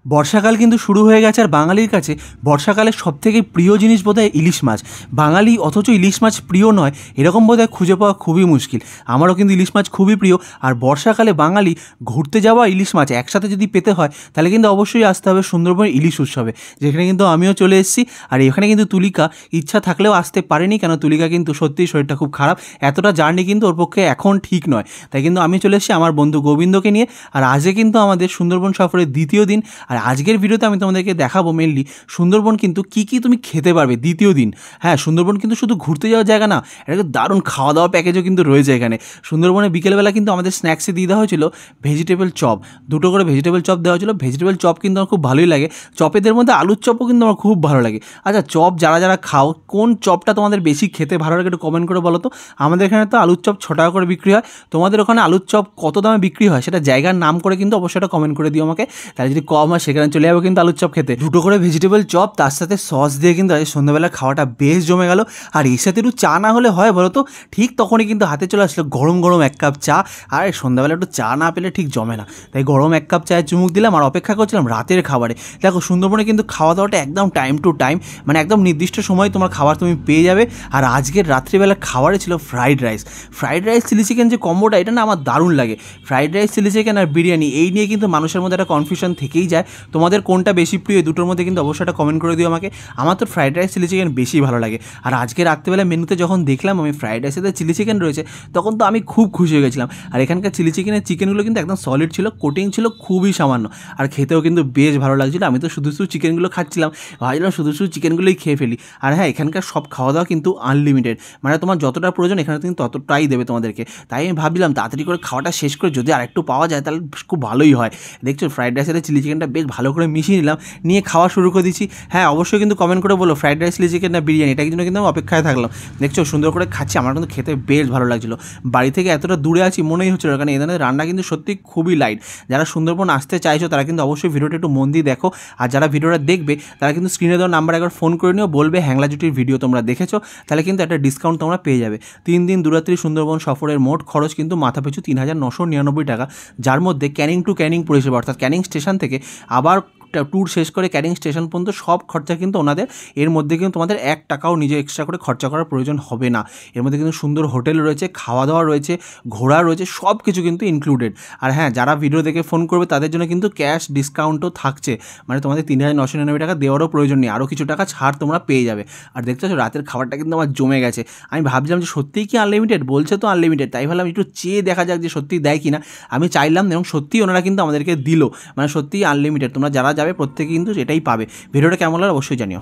বর্ষাকাল কিন্তু শুরু হয়ে গেছে, আর বাঙালির কাছে বর্ষাকালের সবথেকে প্রিয় জিনিস বোধহয় ইলিশ মাছ। বাঙালি অথচ ইলিশ মাছ প্রিয় নয় এরকম বোধহয় খুঁজে পাওয়া খুবই মুশকিল। আমারও কিন্তু ইলিশ মাছ খুবই প্রিয়, আর বর্ষাকালে বাঙালি ঘুরতে যাওয়া ইলিশ মাছ একসাথে যদি পেতে হয় তাহলে কিন্তু অবশ্যই আসতে হবে সুন্দরবনের ইলিশ উৎসবে, যেখানে কিন্তু আমিও চলে এসেছি। আর এখানে কিন্তু তুলিকা ইচ্ছা থাকলেও আসতে পারেনি, কেন তুলিকা কিন্তু সত্যিই শরীরটা খুব খারাপ, এতটা জার্নি কিন্তু ওর পক্ষে এখন ঠিক নয়। তাই কিন্তু আমি চলে এসেছি আমার বন্ধু গোবিন্দকে নিয়ে। আর আজকে কিন্তু আমাদের সুন্দরবন সফরের দ্বিতীয় দিন, আর আজকের ভিডিওতে আমি তোমাদেরকে দেখাবো মেনলি সুন্দরবন কিন্তু কী কী তুমি খেতে পারবে দ্বিতীয় দিন। হ্যাঁ, সুন্দরবন কিন্তু শুধু ঘুরতে যাওয়ার জায়গা না, এটা দারুণ খাওয়া দাওয়া প্যাকেজও কিন্তু রয়েছে এখানে। সুন্দরবনে বিকেলবেলা কিন্তু আমাদের স্ন্যাক্সে দিয়ে দেওয়া হয়েছিল ভেজিটেবল চপ, দুটো করে ভেজিটেবল চপ দেওয়া হয়েছিল। ভেজিটেবল চপ কিন্তু আমার খুব ভালোই লাগে, চপেদের মধ্যে আলুর চপও কিন্তু আমার খুব ভালো লাগে। আচ্ছা, চপ যারা যারা খাও, কোন চপটা তোমাদের বেশি খেতে ভালো লাগে একটু কমেন্ট করে বলো তো। আমাদের এখানে তো আলুর চপ 6 টাকা করে বিক্রি হয়, তোমাদের ওখানে আলুর চপ কত দামে বিক্রি হয় সেটা জায়গার নাম করে কিন্তু অবশ্যই একটা কমেন্ট করে দিও আমাকে, তাহলে যদি কম হয় সেখানে চলে যাবো কিন্তু আলুর চপ খেতে। দুটো করে ভেজিটেবল চপ তার সাথে সস দিয়ে কিন্তু আজ সন্ধ্যাবেলা খাওয়াটা বেশ জমে গেল। আর এর সাথে একটু চা না হলে হয় বলো তো, ঠিক তখনই কিন্তু হাতে চলে আসলো গরম গরম 1 কাপ চা। আর সন্ধ্যাবেলা একটু চা না পেলে ঠিক জমে না, তাই গরম 1 কাপ চায়ে চুমুক দিলাম আর অপেক্ষা করছিলাম রাতের খাবারে। দেখো সুন্দরবনে কিন্তু খাওয়া দাওয়াটা একদম টাইম টু টাইম, মানে একদম নির্দিষ্ট সময় তোমার খাবার তুমি পেয়ে যাবে। আর আজকের রাত্রিবেলার খাবারে ছিল ফ্রাইড রাইস চিলি চিকেন, যে কম্বোটা এটা না আমার দারুণ লাগে। ফ্রাইড রাইস চিলি চিকেন আর বিরিয়ানি, এই নিয়ে কিন্তু মানুষের মধ্যে একটা কনফিউশন থেকেই যায়। তোমাদের কোনটা বেশি প্রিয় দুটোর মধ্যে কিন্তু অবশ্যই একটা কমেন্ট করে দিও আমাকে। আমার তো ফ্রাইড রাইস চিলি চিকেন বেশি ভালো লাগে। আর আজকে রাত্রিবেলা মেনুতে যখন দেখলাম আমি ফ্রাইড রাইসের সাথে চিলি চিকেন রয়েছে, তখন তো আমি খুব খুশি হয়ে গেছিলাম। আর এখানকার চিলি চিকেনের চিকেনগুলো কিন্তু একদম সলিড ছিল, কোটিং ছিল খুবই সামান্য, আর খেতেও কিন্তু বেশ ভালো লাগছিলো। আমি তো শুধু চিকেনগুলো খাচ্ছিলাম, ভাবছিলাম শুধু চিকেনগুলোই খেয়ে ফেলি। আর হ্যাঁ, এখানকার সব খাওয়া দাওয়া কিন্তু আনলিমিটেড, মানে তোমার যতটা প্রয়োজন এখানে কিন্তু ততটাই দেবে তোমাদেরকে। তাই আমি ভাবছিলাম তাড়াতাড়ি করে খাওয়াটা শেষ করে যদি আরেকটু পাওয়া যায় তাহলে খুব ভালোই হয়। দেখছো ফ্রাইড রাইসের চিলি চিকেনটা বেশ ভালো করে মিশিয়ে নিলাম, নিয়ে খাওয়া শুরু করে দিচ্ছি। হ্যাঁ, অবশ্যই কিন্তু কমেন্ট করে বলো ফ্রাইড রাইস চিলি চিকেন না বিরিয়ানি, এটার জন্য কিন্তু আমি অপেক্ষায় থাকলাম। দেখছো সুন্দর করে খাচ্ছি, আমার কিন্তু খেতে বেশ ভালো লাগছিলো। বাড়ি থেকে এতটা দূরে আছি মনেই হচ্ছিল, কারণ এখানে রান্না কিন্তু সত্যি খুবই লাইট। যারা সুন্দরবন আসতে চাইছো তারা কিন্তু অবশ্যই ভিডিওটা একটু মন দিয়ে দেখো, আর যারা ভিডিওটা দেখবে তারা কিন্তু স্ক্রিনে দেওয়া নাম্বার একবার ফোন করে নিও, বলবে হ্যাংলা জুটির ভিডিও তোমরা দেখেছো, তাহলে কিন্তু একটা ডিসকাউন্ট তোমরা পেয়ে যাবে। 3 দিন 2 রাত্রি সুন্দরবন সফরের মোট খরচ কিন্তু মাথাপিছু 3999 টাকা, যার মধ্যে ক্যানিং টু ক্যানিং পরিষেবা, অর্থাৎ ক্যানিং স্টেশন থেকে আবার ট্যুর শেষ করে ক্যানিং স্টেশন পর্যন্ত সব খরচা কিন্তু ওনাদের। এর মধ্যে কিন্তু তোমাদের 1 টাকাও নিজে এক্সট্রা করে খরচা করার প্রয়োজন হবে না। এর মধ্যে কিন্তু সুন্দর হোটেল রয়েছে, খাওয়া দাওয়া রয়েছে, ঘোরা রয়েছে, সব কিছু কিন্তু ইনক্লুডেড। আর হ্যাঁ, যারা ভিডিও দেখে ফোন করবে তাদের জন্য কিন্তু ক্যাশ ডিসকাউন্টও থাকছে, মানে তোমাদের 3999 টাকা দেওয়ারও প্রয়োজন নেই, আরও কিছু টাকা ছাড় তোমরা পেয়ে যাবে। আর দেখতে পাচ্ছ রাতের খাবারটা কিন্তু আমার জমে গেছে। আমি ভাবছিলাম যে সত্যিই কি আনলিমিটেড, বলছে তো আনলিমিটেড, তাই ভাবলাম একটু চেয়ে দেখা যাক যে সত্যিই দেয় কিনা। আমি চাইলাম এবং সত্যিই ওনারা কিন্তু আমাদেরকে দিল, মানে সত্যিই আনলিমিটেড। তোমরা যারা যাবে প্রত্যেকে কিন্তু এটাই পাবে। ভিডিওটা কেমন লাগলো অবশ্যই জানিও।